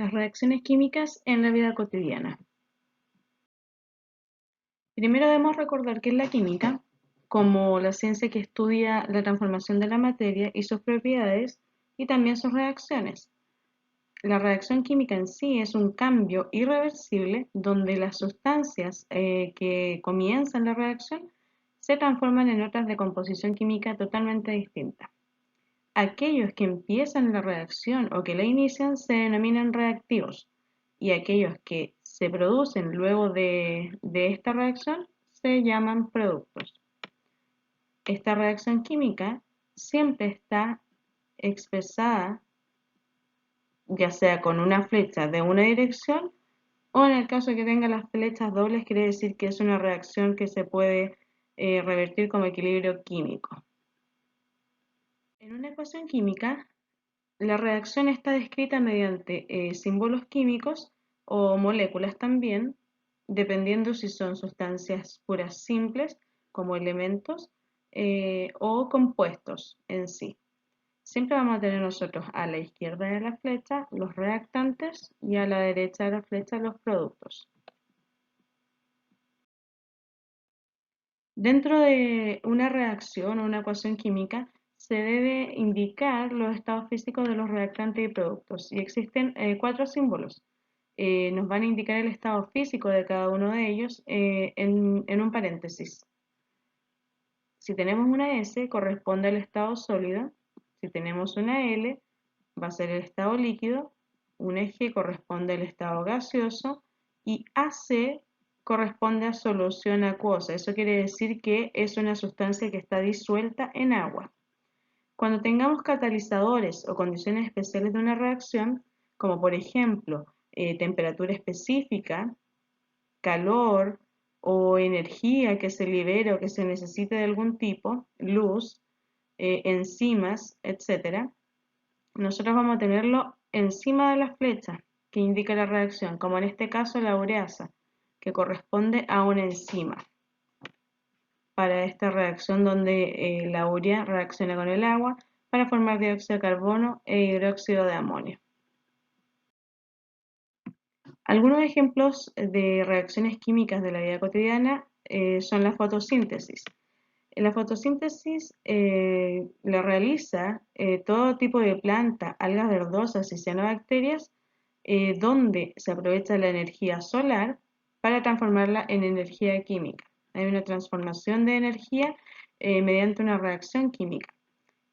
Las reacciones químicas en la vida cotidiana. Primero debemos recordar que es la química, como la ciencia que estudia la transformación de la materia y sus propiedades y también sus reacciones. La reacción química en sí es un cambio irreversible donde las sustancias que comienzan la reacción se transforman en otras de composición química totalmente distinta. Aquellos que empiezan la reacción o que la inician se denominan reactivos y aquellos que se producen luego de esta reacción se llaman productos. Esta reacción química siempre está expresada ya sea con una flecha de una dirección o en el caso de que tenga las flechas dobles quiere decir que es una reacción que se puede revertir como equilibrio químico. En una ecuación química, la reacción está descrita mediante símbolos químicos o moléculas también, dependiendo si son sustancias puras simples, como elementos, o compuestos en sí. Siempre vamos a tener nosotros a la izquierda de la flecha los reactantes y a la derecha de la flecha los productos. Dentro de una reacción o una ecuación química se debe indicar los estados físicos de los reactantes y productos y existen 4 símbolos. Nos van a indicar el estado físico de cada uno de ellos en un paréntesis. Si tenemos una S corresponde al estado sólido, si tenemos una L va a ser el estado líquido, una G corresponde al estado gaseoso y AC corresponde a solución acuosa. Eso quiere decir que es una sustancia que está disuelta en agua. Cuando tengamos catalizadores o condiciones especiales de una reacción, como por ejemplo temperatura específica, calor o energía que se libere o que se necesite de algún tipo, luz, enzimas, etc., nosotros vamos a tenerlo encima de la flecha que indica la reacción, como en este caso la ureasa, que corresponde a una enzima para esta reacción donde la urea reacciona con el agua para formar dióxido de carbono e hidróxido de amonio. Algunos ejemplos de reacciones químicas de la vida cotidiana son la fotosíntesis. La fotosíntesis la realiza todo tipo de planta, algas verdosas y cianobacterias, donde se aprovecha la energía solar para transformarla en energía química. Hay una transformación de energía mediante una reacción química.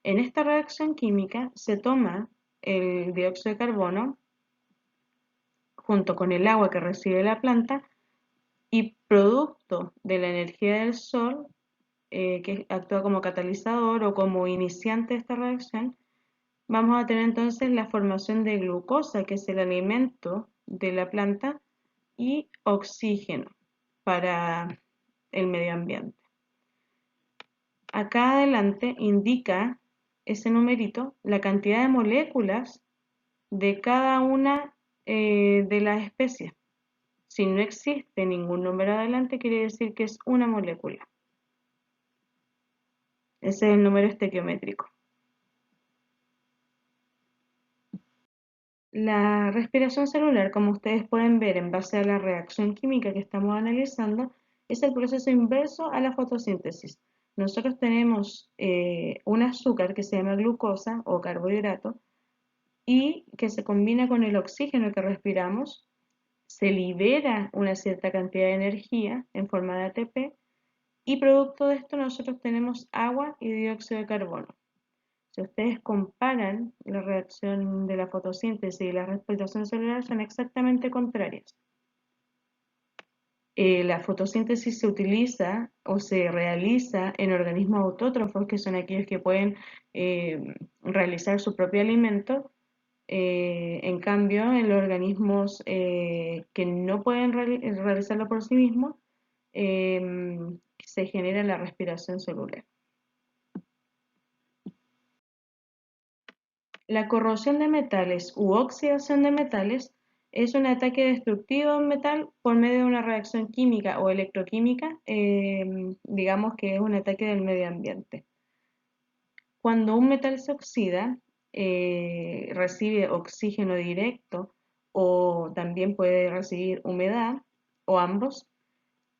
En esta reacción química se toma el dióxido de carbono junto con el agua que recibe la planta y producto de la energía del sol que actúa como catalizador o como iniciante de esta reacción, vamos a tener entonces la formación de glucosa, que es el alimento de la planta, y oxígeno para el medio ambiente. Acá adelante indica ese numerito la cantidad de moléculas de cada una de las especies. Si no existe ningún número adelante, quiere decir que es una molécula. Ese es el número estequiométrico. La respiración celular, como ustedes pueden ver en base a la reacción química que estamos analizando, es el proceso inverso a la fotosíntesis. Nosotros tenemos un azúcar que se llama glucosa o carbohidrato y que se combina con el oxígeno que respiramos, se libera una cierta cantidad de energía en forma de ATP y producto de esto nosotros tenemos agua y dióxido de carbono. Si ustedes comparan la reacción de la fotosíntesis y la respiración celular son exactamente contrarias. La fotosíntesis se utiliza o se realiza en organismos autótrofos, que son aquellos que pueden realizar su propio alimento. En cambio, en los organismos que no pueden realizarlo por sí mismos, se genera la respiración celular. La corrosión de metales u oxidación de metales es un ataque destructivo a un metal por medio de una reacción química o electroquímica, digamos que es un ataque del medio ambiente. Cuando un metal se oxida, recibe oxígeno directo o también puede recibir humedad o ambos.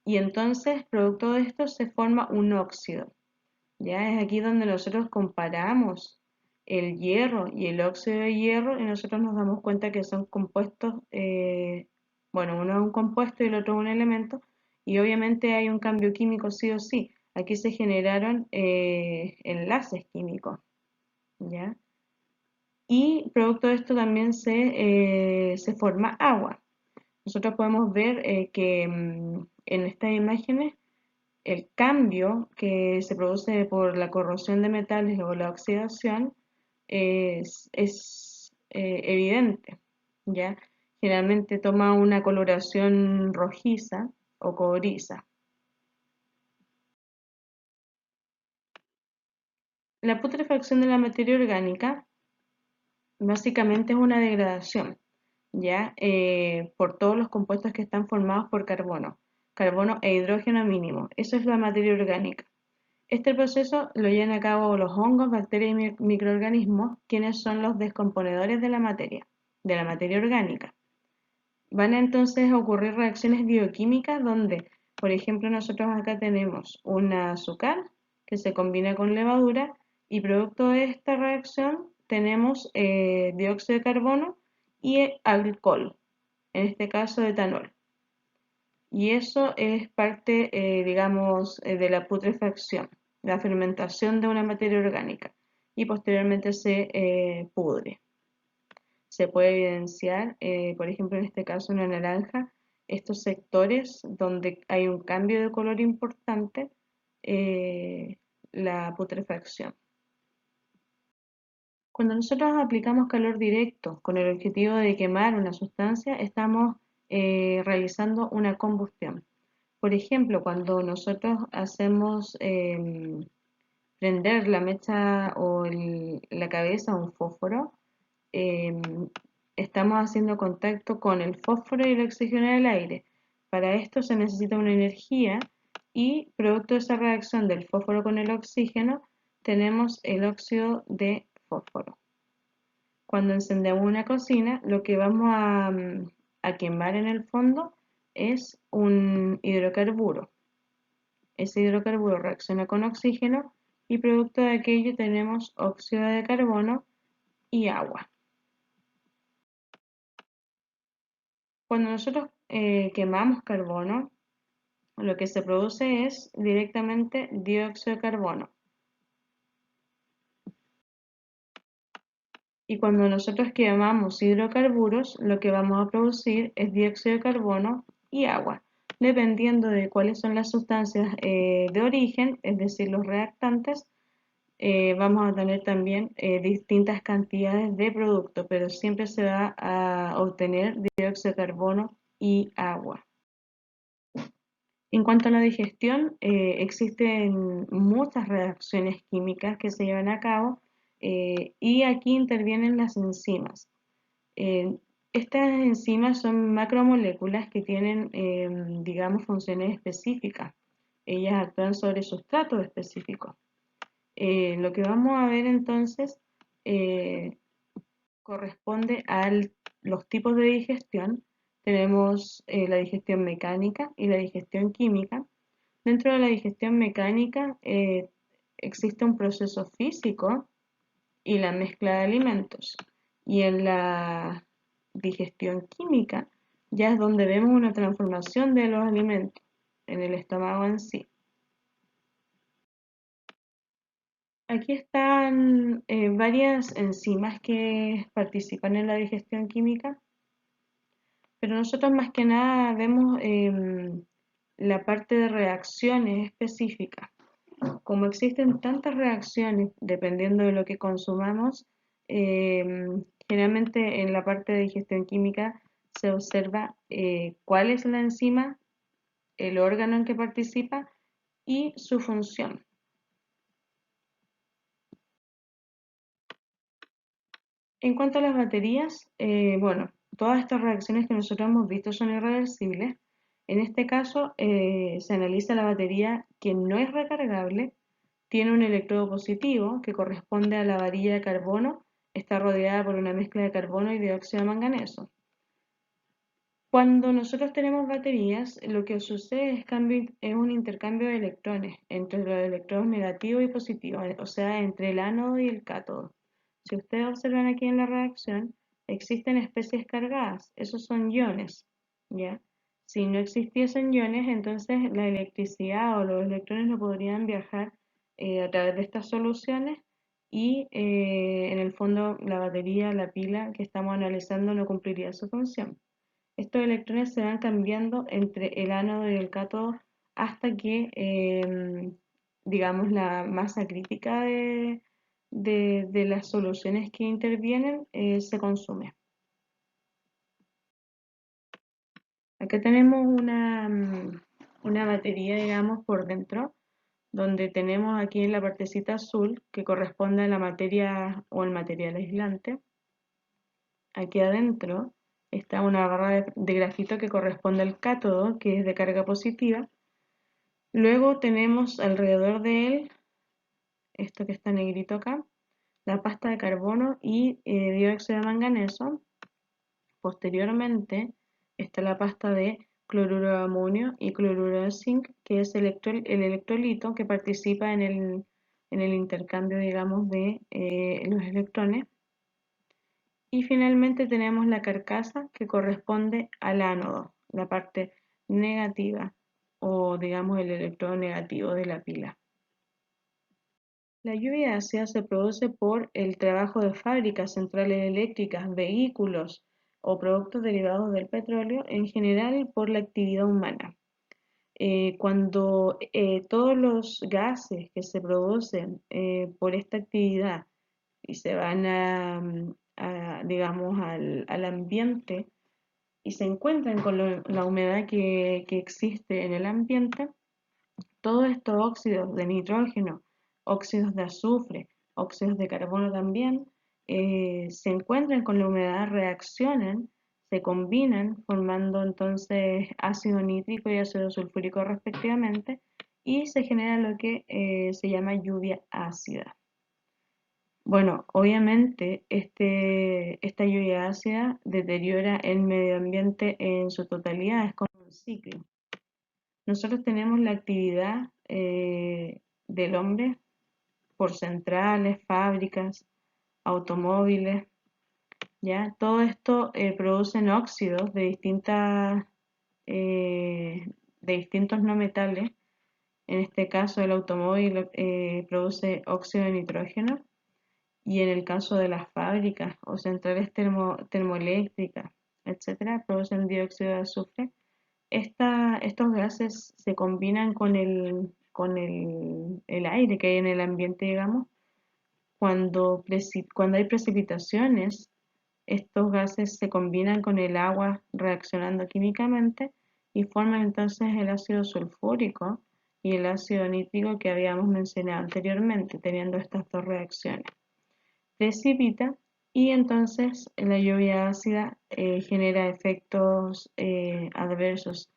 Y entonces, producto de esto, se forma un óxido. Ya es aquí donde nosotros comparamos el hierro y el óxido de hierro y nosotros nos damos cuenta que son compuestos, bueno, uno es un compuesto y el otro es un elemento, y obviamente hay un cambio químico sí o sí. Aquí se generaron enlaces químicos, ¿ya? Y producto de esto también se forma agua. Nosotros podemos ver que en estas imágenes el cambio que se produce por la corrosión de metales o la oxidación es evidente, ¿ya? Generalmente toma una coloración rojiza o cobriza. La putrefacción de la materia orgánica básicamente es una degradación, ¿ya? Por todos los compuestos que están formados por carbono e hidrógeno mínimo. Eso es la materia orgánica. Este proceso lo llevan a cabo los hongos, bacterias y microorganismos, quienes son los descomponedores de la materia orgánica. Van a entonces a ocurrir reacciones bioquímicas donde, por ejemplo, nosotros acá tenemos un azúcar que se combina con levadura y producto de esta reacción tenemos dióxido de carbono y alcohol, en este caso etanol. Y eso es parte, digamos, de la putrefacción, la fermentación de una materia orgánica y posteriormente se pudre. Se puede evidenciar, por ejemplo, en este caso una naranja, estos sectores donde hay un cambio de color importante, la putrefacción. Cuando nosotros aplicamos calor directo con el objetivo de quemar una sustancia, estamos realizando una combustión. Por ejemplo, cuando nosotros hacemos prender la mecha o la cabeza a un fósforo, em, estamos haciendo contacto con el fósforo y el oxígeno del aire. Para esto se necesita una energía y producto de esa reacción del fósforo con el oxígeno tenemos el óxido de fósforo. Cuando encendemos una cocina, lo que vamos a quemar en el fondo es un hidrocarburo. Ese hidrocarburo reacciona con oxígeno y producto de aquello tenemos óxido de carbono y agua. Cuando nosotros quemamos carbono, lo que se produce es directamente dióxido de carbono. Y cuando nosotros quemamos hidrocarburos, lo que vamos a producir es dióxido de carbono y agua, dependiendo de cuáles son las sustancias de origen, es decir, los reactantes. Vamos a tener también distintas cantidades de producto, pero siempre se va a obtener dióxido de carbono y agua. En cuanto a la digestión, existen muchas reacciones químicas que se llevan a cabo y aquí intervienen las enzimas. Eh, Estas enzimas son macromoléculas que tienen, digamos, funciones específicas. Ellas actúan sobre sustratos específicos. Lo que vamos a ver entonces eh, corresponde a los tipos de digestión. Tenemos la digestión mecánica y la digestión química. Dentro de la digestión mecánica existe un proceso físico y la mezcla de alimentos. Y en la digestión química ya es donde vemos una transformación de los alimentos en el estómago en sí. Aquí están varias enzimas que participan en la digestión química, pero nosotros más que nada vemos la parte de reacciones específicas. Como existen tantas reacciones dependiendo de lo que consumamos, generalmente en la parte de digestión química se observa cuál es la enzima, el órgano en que participa y su función. En cuanto a las baterías, bueno, todas estas reacciones que nosotros hemos visto son irreversibles. En este caso, se analiza la batería que no es recargable, tiene un electrodo positivo que corresponde a la varilla de carbono, está rodeada por una mezcla de carbono y dióxido de manganeso. Cuando nosotros tenemos baterías, lo que sucede es un intercambio de electrones entre los electrones negativos y positivos, o sea, entre el ánodo y el cátodo. Si ustedes observan aquí en la reacción, existen especies cargadas, esos son iones, ¿ya? Si no existiesen iones, entonces la electricidad o los electrones no podrían viajar a través de estas soluciones y en el fondo la batería, la pila que estamos analizando no cumpliría su función. Estos electrones se van cambiando entre el ánodo y el cátodo hasta que, digamos, la masa crítica de las soluciones que intervienen se consume. Acá tenemos una batería, digamos, por dentro, donde tenemos aquí en la partecita azul que corresponde a la materia o el material aislante. Aquí adentro está una barra de grafito que corresponde al cátodo, que es de carga positiva. Luego tenemos alrededor de él, esto que está negrito acá, la pasta de carbono y dióxido de manganeso. Posteriormente está la pasta de cloruro de amonio y cloruro de zinc, que es el electrolito que participa en el intercambio, digamos, de los electrones. Y finalmente tenemos la carcasa que corresponde al ánodo, la parte negativa o digamos el electrodo negativo de la pila. La lluvia ácida se produce por el trabajo de fábricas, centrales eléctricas, vehículos o productos derivados del petróleo, en general por la actividad humana. Cuando todos los gases que se producen por esta actividad y se van digamos, al ambiente y se encuentran con la humedad que existe en el ambiente, todos estos óxidos de nitrógeno, óxidos de azufre, óxidos de carbono también, se encuentran con la humedad, reaccionan, se combinan formando entonces ácido nítrico y ácido sulfúrico respectivamente y se genera lo que se llama lluvia ácida. Bueno, obviamente esta lluvia ácida deteriora el medio ambiente en su totalidad, es como un ciclo. Nosotros tenemos la actividad del hombre por centrales, fábricas, automóviles, ¿ya? Todo esto producen óxidos de distintos no metales. En este caso el automóvil produce óxido de nitrógeno y en el caso de las fábricas o centrales termoeléctricas, etcétera, producen dióxido de azufre. Estos gases se combinan con el aire que hay en el ambiente, digamos. Cuando hay precipitaciones, estos gases se combinan con el agua reaccionando químicamente y forman entonces el ácido sulfúrico y el ácido nítrico que habíamos mencionado anteriormente, teniendo estas dos reacciones. Precipita y entonces la lluvia ácida genera efectos adversos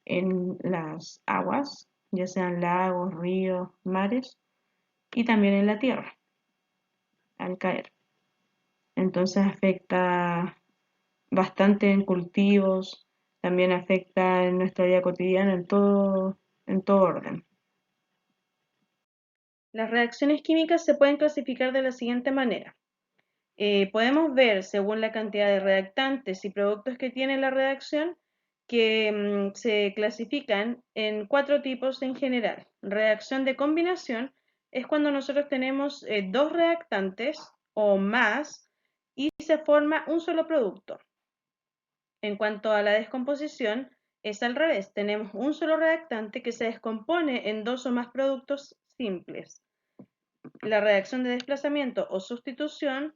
en las aguas, ya sean lagos, ríos, mares y también en la tierra al caer. Entonces afecta bastante en cultivos, también afecta en nuestra vida cotidiana en todo orden. Las reacciones químicas se pueden clasificar de la siguiente manera. Podemos ver, según la cantidad de reactantes y productos que tiene la reacción, que se clasifican en 4 tipos en general. Reacción de combinación es cuando nosotros tenemos 2 reactantes o más y se forma un solo producto. En cuanto a la descomposición, es al revés. Tenemos un solo reactante que se descompone en 2 o más productos simples. La reacción de desplazamiento o sustitución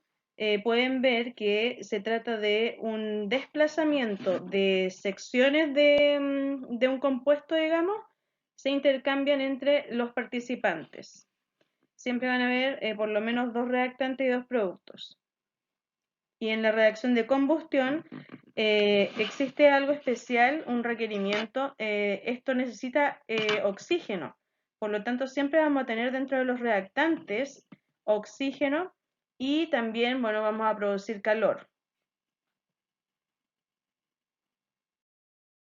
pueden ver que se trata de un desplazamiento de secciones de un compuesto, digamos, se intercambian entre los participantes. Siempre van a haber por lo menos 2 reactantes y 2 productos. Y en la reacción de combustión existe algo especial, un requerimiento. Esto necesita oxígeno. Por lo tanto, siempre vamos a tener dentro de los reactantes oxígeno y también, bueno, vamos a producir calor.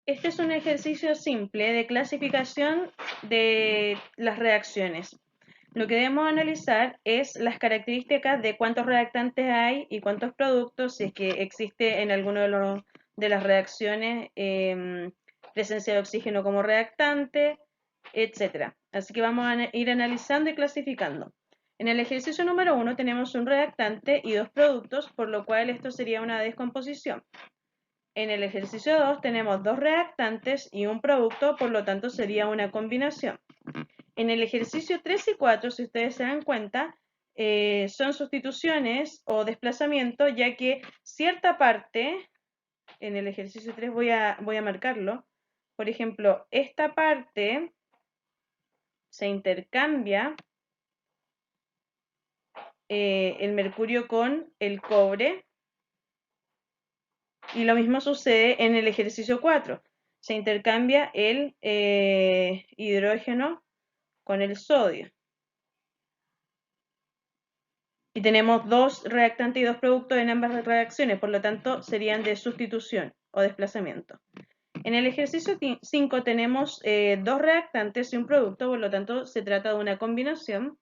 Este es un ejercicio simple de clasificación de las reacciones. Lo que debemos analizar es las características de cuántos reactantes hay y cuántos productos, si es que existe en alguno de las reacciones presencia de oxígeno como reactante, etc. Así que vamos a ir analizando y clasificando. En el ejercicio número 1 tenemos un reactante y dos productos, por lo cual esto sería una descomposición. En el ejercicio 2 tenemos dos reactantes y un producto, por lo tanto sería una combinación. En el ejercicio 3 y 4, si ustedes se dan cuenta, son sustituciones o desplazamiento, ya que cierta parte, en el ejercicio 3 voy a marcarlo, por ejemplo, esta parte se intercambia el mercurio con el cobre, y lo mismo sucede en el ejercicio 4. Se intercambia el hidrógeno con el sodio. Y tenemos dos reactantes y dos productos en ambas reacciones, por lo tanto serían de sustitución o desplazamiento. En el ejercicio 5 tenemos dos reactantes y un producto, por lo tanto se trata de una combinación.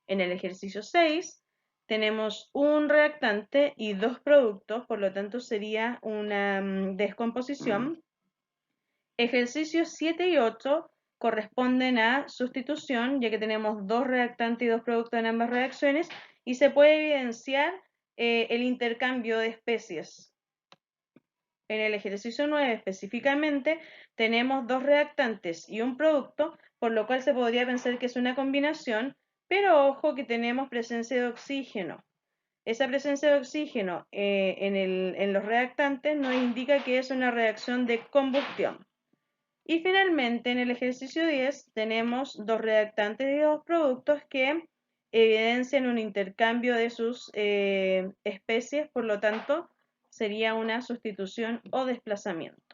En el ejercicio 6 tenemos un reactante y dos productos, por lo tanto sería una descomposición. Ejercicios 7 y 8 corresponden a sustitución, ya que tenemos dos reactantes y dos productos en ambas reacciones, y se puede evidenciar el intercambio de especies. En el ejercicio 9 específicamente tenemos dos reactantes y un producto, por lo cual se podría pensar que es una combinación, pero ojo que tenemos presencia de oxígeno. Esa presencia de oxígeno en los reactantes nos indica que es una reacción de combustión. Y finalmente, en el ejercicio 10 tenemos dos reactantes y dos productos que evidencian un intercambio de sus especies, por lo tanto, sería una sustitución o desplazamiento.